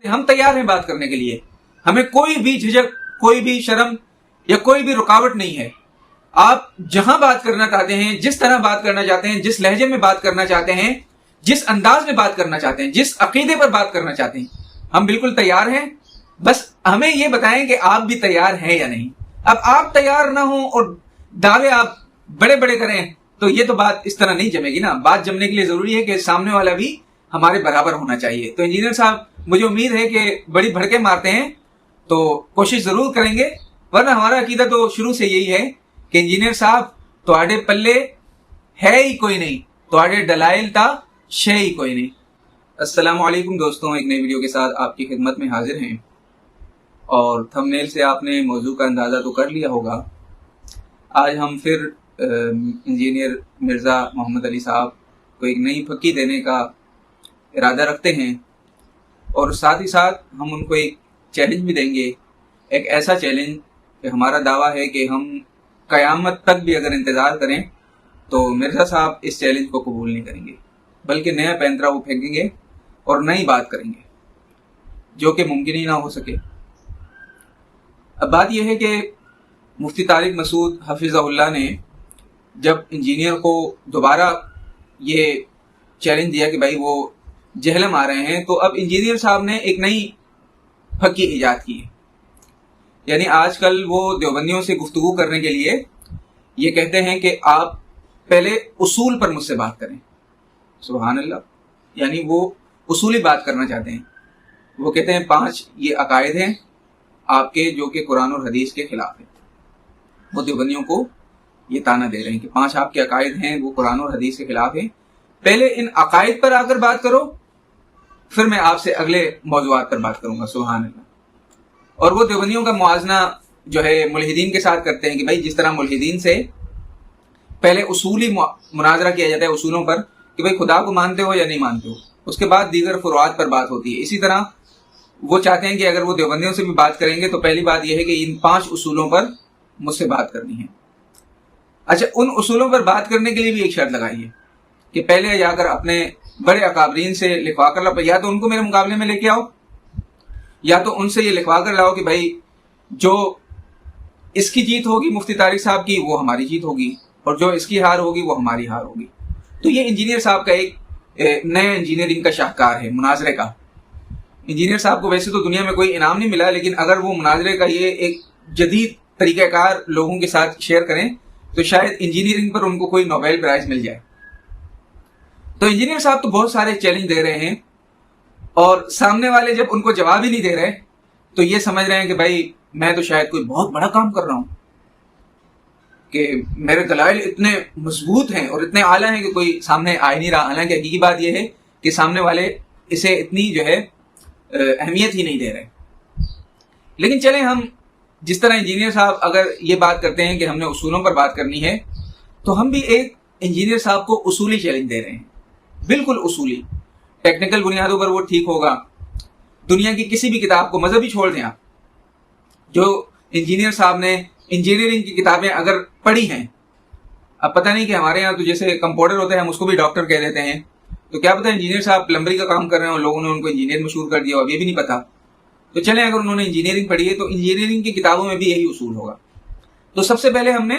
ہم تیار ہیں بات کرنے کے لیے. ہمیں کوئی بھی جھجک، کوئی بھی شرم یا کوئی بھی رکاوٹ نہیں ہے. آپ جہاں بات کرنا چاہتے ہیں، جس طرح بات کرنا چاہتے ہیں، جس لہجے میں بات کرنا چاہتے ہیں، جس انداز میں بات کرنا چاہتے ہیں، جس عقیدے پر بات کرنا چاہتے ہیں، ہم بالکل تیار ہیں. بس ہمیں یہ بتائیں کہ آپ بھی تیار ہیں یا نہیں. اب آپ تیار نہ ہوں اور دعوے آپ بڑے بڑے کریں تو یہ تو بات اس طرح نہیں جمے گی نا. بات جمنے کے لیے ضروری ہے کہ سامنے والا بھی ہمارے برابر ہونا چاہیے. تو انجینئر صاحب، مجھے امید ہے کہ بڑی بھڑکے مارتے ہیں تو کوشش ضرور کریں گے، ورنہ ہمارا عقیدہ تو شروع سے یہی ہے کہ انجینئر صاحب تواڈے پلے ہے ہی کوئی نہیں، تواڈے دلائل تا شے ہی کوئی نہیں. السلام علیکم دوستوں، ایک نئی ویڈیو کے ساتھ آپ کی خدمت میں حاضر ہیں. اور تھمبنیل سے آپ نے موضوع کا اندازہ تو کر لیا ہوگا. آج ہم پھر انجینئر مرزا محمد علی صاحب کو ایک نئی پھکی دینے کا ارادہ رکھتے ہیں، اور ساتھ ہی ساتھ ہم ان کو ایک چیلنج بھی دیں گے. ایک ایسا چیلنج کہ ہمارا دعویٰ ہے کہ ہم قیامت تک بھی اگر انتظار کریں تو مرزا صاحب اس چیلنج کو قبول نہیں کریں گے، بلکہ نیا پینترا وہ پھینکیں گے اور نئی بات کریں گے جو کہ ممکن ہی نہ ہو سکے. اب بات یہ ہے کہ مفتی طارق مسعود حفظہ اللہ نے جب انجینئر کو دوبارہ یہ چیلنج دیا کہ بھائی وہ جہلم آ رہے ہیں، تو اب انجینئر صاحب نے ایک نئی پھکی ایجاد کی ہے. یعنی آج کل وہ دیوبندیوں سے گفتگو کرنے کے لیے یہ کہتے ہیں کہ آپ پہلے اصول پر مجھ سے بات کریں. سبحان اللہ، یعنی وہ اصولی بات کرنا چاہتے ہیں. وہ کہتے ہیں 5 یہ عقائد ہیں آپ کے جو کہ قرآن اور حدیث کے خلاف ہیں. وہ دیوبندیوں کو یہ تانا دے رہے ہیں کہ 5 آپ کے عقائد ہیں وہ قرآن اور حدیث کے خلاف ہیں. پہلے ان عقائد پر آ کر بات کرو، پھر میں آپ سے اگلے موضوعات پر بات کروں گا. سبحان اللہ. اور وہ دیوبندیوں کا موازنہ جو ہے ملحدین کے ساتھ کرتے ہیں کہ بھائی جس طرح ملحدین سے پہلے اصولی مناظرہ کیا جاتا ہے اصولوں پر کہ بھائی خدا کو مانتے ہو یا نہیں مانتے ہو، اس کے بعد دیگر فروعات پر بات ہوتی ہے. اسی طرح وہ چاہتے ہیں کہ اگر وہ دیوبندیوں سے بھی بات کریں گے تو پہلی بات یہ ہے کہ ان 5 اصولوں پر مجھ سے بات کرنی ہے. اچھا، ان اصولوں پر بات کرنے کے لیے بھی ایک شرط لگائی ہے کہ پہلے جا کر اپنے بڑے اکابرین سے لکھوا کر لاؤ، یا تو ان کو میرے مقابلے میں لے کے آؤ، یا تو ان سے یہ لکھوا کر لاؤ کہ بھائی جو اس کی جیت ہوگی مفتی طارق صاحب کی وہ ہماری جیت ہوگی، اور جو اس کی ہار ہوگی وہ ہماری ہار ہوگی. تو یہ انجینئر صاحب کا ایک نئے انجینئرنگ کا شاہکار ہے، مناظرے کا. انجینئر صاحب کو ویسے تو دنیا میں کوئی انعام نہیں ملا، لیکن اگر وہ مناظرے کا یہ ایک جدید طریقہ کار لوگوں کے ساتھ شیئر کریں تو شاید انجینئرنگ پر ان کو کوئی نوبیل پرائز مل جائے. تو انجینئر صاحب تو بہت سارے چیلنج دے رہے ہیں، اور سامنے والے جب ان کو جواب ہی نہیں دے رہے تو یہ سمجھ رہے ہیں کہ بھائی میں تو شاید کوئی بہت بڑا کام کر رہا ہوں، کہ میرے دلائل اتنے مضبوط ہیں اور اتنے اعلیٰ ہیں کہ کوئی سامنے آ ہی نہیں رہا. حالانکہ حقیقی بات یہ ہے کہ سامنے والے اسے اتنی جو ہے اہمیت ہی نہیں دے رہے. لیکن چلیں، ہم جس طرح انجینئر صاحب اگر یہ بات کرتے ہیں کہ ہم نے اصولوں پر بات کرنی ہے، تو ہم بھی ایک انجینئر صاحب کو اصولی چیلنج دے رہے ہیں. بالکل اصولی، ٹیکنیکل بنیادوں پر وہ ٹھیک ہوگا. دنیا کی کسی بھی کتاب کو، مذہب ہی چھوڑ دیں آپ، جو انجینئر صاحب نے انجینئرنگ کی کتابیں اگر پڑھی ہیں، اب پتہ نہیں کہ ہمارے یہاں تو جیسے کمپاؤنڈر ہوتے ہیں ہم اس کو بھی ڈاکٹر کہہ دیتے ہیں، تو کیا پتہ انجینئر صاحب پلمبری کا کام کر رہے ہیں اور لوگوں نے ان کو انجینئر مشہور کر دیا، اب یہ بھی نہیں پتا. تو چلیں، اگر انہوں نے انجینئرنگ پڑھی ہے تو انجینئرنگ کی کتابوں میں بھی یہی اصول ہوگا. تو سب سے پہلے ہم نے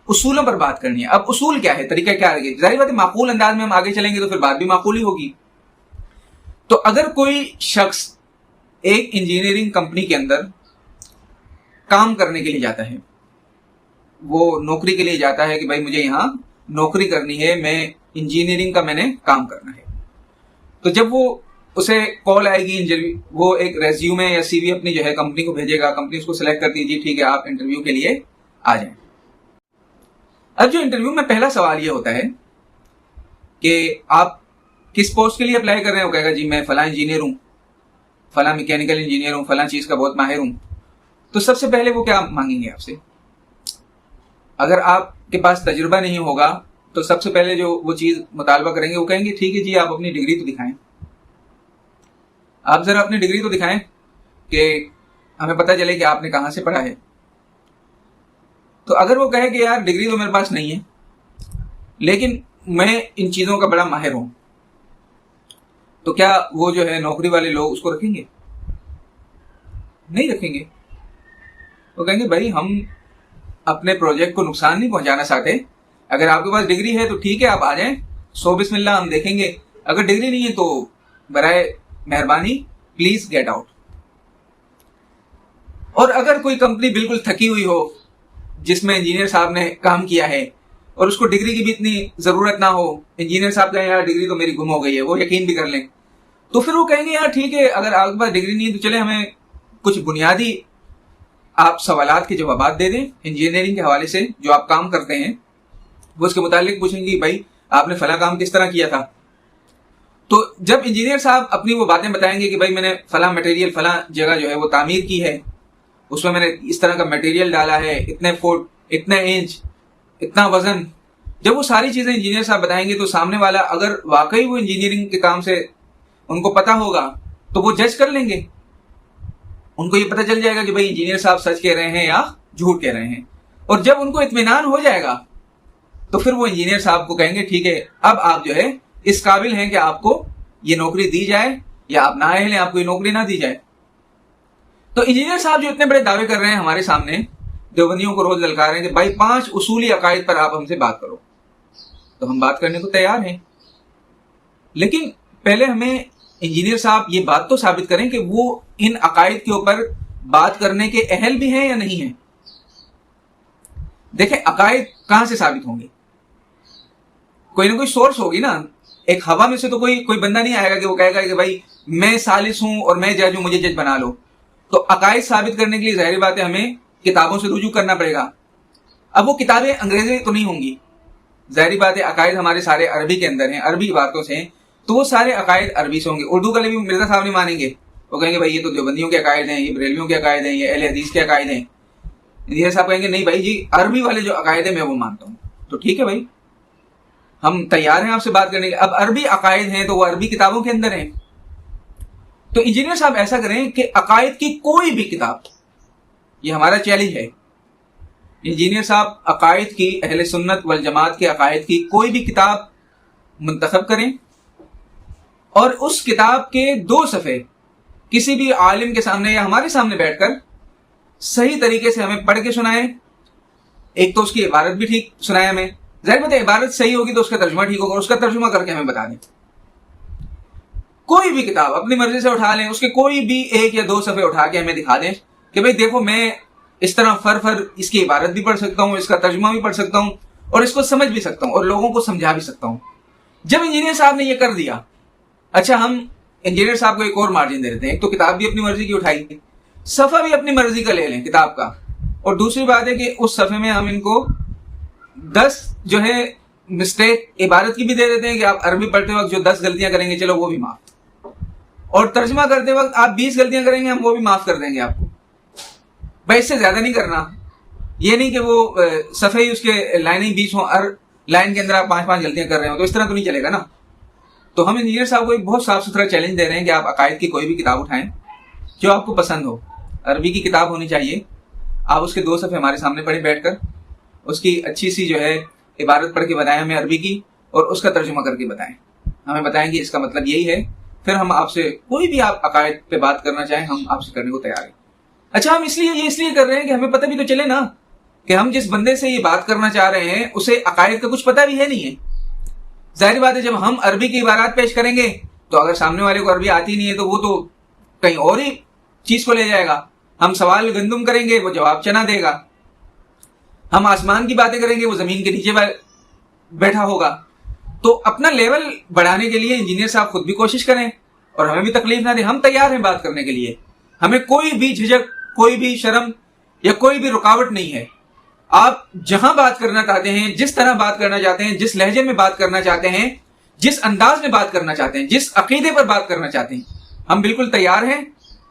اصولوں پر بات کرنی ہے. اب اصول کیا ہے، طریقہ کیا ہے؟ ظاہر بات ہے معقول انداز میں ہم آگے چلیں گے تو پھر بات بھی معقول ہی ہوگی. تو اگر کوئی شخص ایک انجینئرنگ کمپنی کے اندر کام کرنے کے لیے جاتا ہے، وہ نوکری کے لیے جاتا ہے کہ بھائی مجھے یہاں نوکری کرنی ہے، میں انجینئرنگ کا میں نے کام کرنا ہے، تو جب وہ اسے کال آئے گی انٹرویو، وہ ایک ریزیومے یا سی وی اپنی جو ہے کمپنی کو بھیجے گا، کمپنی اس کو سلیکٹ کرتی ہے، جی ٹھیک ہے آپ انٹرویو کے لیے آ جائیں. اب جو انٹرویو میں پہلا سوال یہ ہوتا ہے کہ آپ کس پوسٹ کے لیے اپلائی کر رہے ہیں. وہ کہے گا جی میں فلاں انجینئر ہوں، فلاں میکینیکل انجینئر ہوں، فلاں چیز کا بہت ماہر ہوں. تو سب سے پہلے وہ کیا مانگیں گے آپ سے؟ اگر آپ کے پاس تجربہ نہیں ہوگا تو سب سے پہلے جو وہ چیز مطالبہ کریں گے وہ کہیں گے ٹھیک ہے جی آپ اپنی ڈگری تو دکھائیں، آپ ذرا اپنی ڈگری تو دکھائیں کہ ہمیں پتہ چلے کہ آپ نے کہاں سے پڑھا ہے. تو اگر وہ کہے کہ یار ڈگری تو میرے پاس نہیں ہے لیکن میں ان چیزوں کا بڑا ماہر ہوں، تو کیا وہ جو ہے نوکری والے لوگ اس کو رکھیں گے؟ نہیں رکھیں گے. وہ کہیں گے بھائی ہم اپنے پروجیکٹ کو نقصان نہیں پہنچانا چاہتے. اگر آپ کے پاس ڈگری ہے تو ٹھیک ہے، آپ آ جائیں، سو بسم اللہ، ہم دیکھیں گے. اگر ڈگری نہیں ہے تو برائے مہربانی پلیز گیٹ آؤٹ. اور اگر کوئی کمپنی بالکل تھکی ہوئی ہو جس میں انجینئر صاحب نے کام کیا ہے اور اس کو ڈگری کی بھی اتنی ضرورت نہ ہو، انجینئر صاحب کہیں یار ڈگری تو میری گم ہو گئی ہے، وہ یقین بھی کر لیں، تو پھر وہ کہیں گے یار ٹھیک ہے، اگر آپ کے پاس ڈگری نہیں ہے تو چلے ہمیں کچھ بنیادی آپ سوالات کے جوابات دے دیں انجینئرنگ کے حوالے سے جو آپ کام کرتے ہیں. وہ اس کے متعلق پوچھیں گے بھائی آپ نے فلاں کام کس طرح کیا تھا. تو جب انجینئر صاحب اپنی وہ باتیں بتائیں گے کہ بھائی میں نے فلاں مٹیریل فلاں جگہ جو ہے وہ تعمیر کی ہے، اس میں نے اس طرح کا مٹیریل ڈالا ہے، اتنے فٹ، اتنے انچ، اتنا وزن، جب وہ ساری چیزیں انجینئر صاحب بتائیں گے تو سامنے والا اگر واقعی وہ انجینئرنگ کے کام سے ان کو پتا ہوگا تو وہ جج کر لیں گے. ان کو یہ پتہ چل جائے گا کہ بھائی انجینئر صاحب سچ کہہ رہے ہیں یا جھوٹ کہہ رہے ہیں. اور جب ان کو اطمینان ہو جائے گا تو پھر وہ انجینئر صاحب کو کہیں گے ٹھیک ہے اب آپ جو ہے اس قابل ہیں کہ آپ کو یہ نوکری دی جائے، یا آپ نااہل ہیں آپ کو یہ نوکری نہ دی جائے. تو انجینئر صاحب جو اتنے بڑے دعوے کر رہے ہیں ہمارے سامنے، دیوبندیوں کو روز للکار رہے ہیں کہ بھائی 5 اصولی عقائد پر آپ ہم سے بات کرو، تو ہم بات کرنے کو تیار ہیں. لیکن پہلے ہمیں انجینئر صاحب یہ بات تو ثابت کریں کہ وہ ان عقائد کے اوپر بات کرنے کے اہل بھی ہیں یا نہیں ہیں. دیکھیں عقائد کہاں سے ثابت ہوں گے؟ کوئی نہ کوئی سورس ہوگی نا. ایک ہوا میں سے تو کوئی بندہ نہیں آئے گا کہ وہ کہے گا کہ بھائی میں ثالث ہوں اور میں جج ہوں، مجھے جج بنا لو. تو عقائد ثابت کرنے کے لیے ظاہری بات ہے ہمیں کتابوں سے رجوع کرنا پڑے گا. اب وہ کتابیں انگریزی تو نہیں ہوں گی، ظاہری بات ہے عقائد ہمارے سارے عربی کے اندر ہیں، عربی عبارتوں سے ہیں، تو وہ سارے عقائد عربی سے ہوں گے. اردو کا بھی مرزا صاحب نہیں مانیں گے، وہ کہیں گے بھائی یہ تو دیوبندیوں کے عقائد ہیں، یہ بریلویوں کے عقائد ہیں، یہ اہل حدیث کے عقائد ہیں. یہ صاحب کہیں گے نہیں بھائی جی عربی والے جو عقائد ہیں میں وہ مانتا ہوں. تو ٹھیک ہے بھائی ہم تیار ہیں آپ سے بات کرنے کے. اب عربی عقائد ہیں تو وہ عربی کتابوں کے اندر ہیں. تو انجینئر صاحب ایسا کریں کہ عقائد کی کوئی بھی کتاب، یہ ہمارا چیلنج ہے، انجینئر صاحب عقائد کی، اہل سنت والجماعت کے عقائد کی کوئی بھی کتاب منتخب کریں اور اس کتاب کے 2 صفحے کسی بھی عالم کے سامنے یا ہمارے سامنے بیٹھ کر صحیح طریقے سے ہمیں پڑھ کے سنائیں. ایک تو اس کی عبارت بھی ٹھیک سنائیں ہمیں، ظاہر بات ہے عبارت صحیح ہوگی تو اس کا ترجمہ ٹھیک ہوگا، اس کا ترجمہ کر کے ہمیں بتا دیں. کوئی بھی کتاب اپنی مرضی سے اٹھا لیں، اس کے کوئی بھی 1 یا 2 صفحے اٹھا کے ہمیں دکھا دیں کہ بھئی دیکھو میں اس طرح فر اس کی عبارت بھی پڑھ سکتا ہوں، اس کا ترجمہ بھی پڑھ سکتا ہوں اور اس کو سمجھ بھی سکتا ہوں اور لوگوں کو سمجھا بھی سکتا ہوں. جب انجینئر صاحب نے یہ کر دیا، اچھا ہم انجینئر صاحب کو ایک اور مارجن دے دیتے ہیں. ایک تو کتاب بھی اپنی مرضی کی اٹھائی، صفحہ بھی اپنی مرضی کا لے لیں کتاب کا، اور دوسری بات ہے کہ اس صفحے میں ہم ان کو 10 جو ہے مسٹیک عبارت کی بھی دے دیتے ہیں کہ آپ عربی پڑھتے وقت جو 10 غلطیاں کریں گے چلو وہ بھی معاف، اور ترجمہ کرتے وقت آپ 20 غلطیاں کریں گے ہم وہ بھی معاف کر دیں گے آپ کو. بھائی اس سے زیادہ نہیں کرنا. یہ نہیں کہ وہ صفحے ہی اس کے لائنیں 20 ہوں، ہر لائن کے اندر آپ 5 غلطیاں کر رہے ہو، تو اس طرح تو نہیں چلے گا نا. تو ہم انجینئر صاحب کو ایک بہت صاف ستھرا چیلنج دے رہے ہیں کہ آپ عقائد کی کوئی بھی کتاب اٹھائیں جو آپ کو پسند ہو. عربی کی کتاب ہونی چاہیے، آپ اس کے 2 صفحے ہمارے سامنے پڑھیں بیٹھ کر، اس کی اچھی سی جو ہے عبارت پڑھ کے بتائیں ہمیں عربی کی، اور اس کا ترجمہ کر کے بتائیں، ہمیں بتائیں کہ اس کا مطلب یہی ہے. پھر ہم آپ سے کوئی بھی آپ عقائد پہ بات کرنا چاہیں ہم آپ سے کرنے کو تیار ہیں. اچھا ہم اس لیے کر رہے ہیں کہ ہمیں پتہ بھی تو چلے نا کہ ہم جس بندے سے یہ بات کرنا چاہ رہے ہیں اسے عقائد کا کچھ پتہ بھی ہے نہیں ہے. ظاہر بات ہے جب ہم عربی کی عبارات پیش کریں گے تو اگر سامنے والے کو عربی آتی نہیں ہے تو وہ تو کہیں اور ہی چیز کو لے جائے گا. ہم سوال گندم کریں گے وہ جواب چنا دے گا، ہم آسمان کی باتیں کریں گے وہ زمین کے نیچے بیٹھا ہوگا. تو اپنا لیول بڑھانے کے لیے انجینئر صاحب خود بھی کوشش کریں اور ہمیں بھی تکلیف نہ دیں. ہم تیار ہیں بات کرنے کے لیے، ہمیں کوئی بھی جھجک، کوئی بھی شرم یا کوئی بھی رکاوٹ نہیں ہے. آپ جہاں بات کرنا چاہتے ہیں، جس طرح بات کرنا چاہتے ہیں، جس لہجے میں بات کرنا چاہتے ہیں، جس انداز میں بات کرنا چاہتے ہیں، جس عقیدے پر بات کرنا چاہتے ہیں، ہم بالکل تیار ہیں.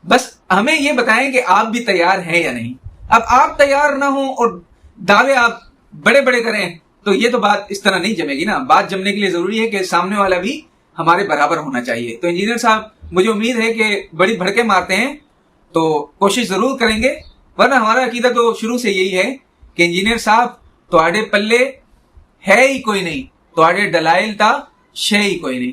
بس ہمیں یہ بتائیں کہ آپ بھی تیار ہیں یا نہیں. اب آپ تیار نہ ہوں اور دعوے آپ بڑے بڑے کریں تو یہ تو بات اس طرح نہیں جمے گی نا. بات جمنے کے لیے ضروری ہے کہ سامنے والا بھی ہمارے برابر ہونا چاہیے. تو انجینئر صاحب مجھے امید ہے کہ بڑی بھڑکے مارتے ہیں تو کوشش ضرور کریں گے، ورنہ ہمارا عقیدہ تو شروع سے یہی ہے کہ انجینئر صاحب تواڈے پلے ہے ہی کوئی نہیں، تواڈے دلائل تا شے ہی کوئی نہیں.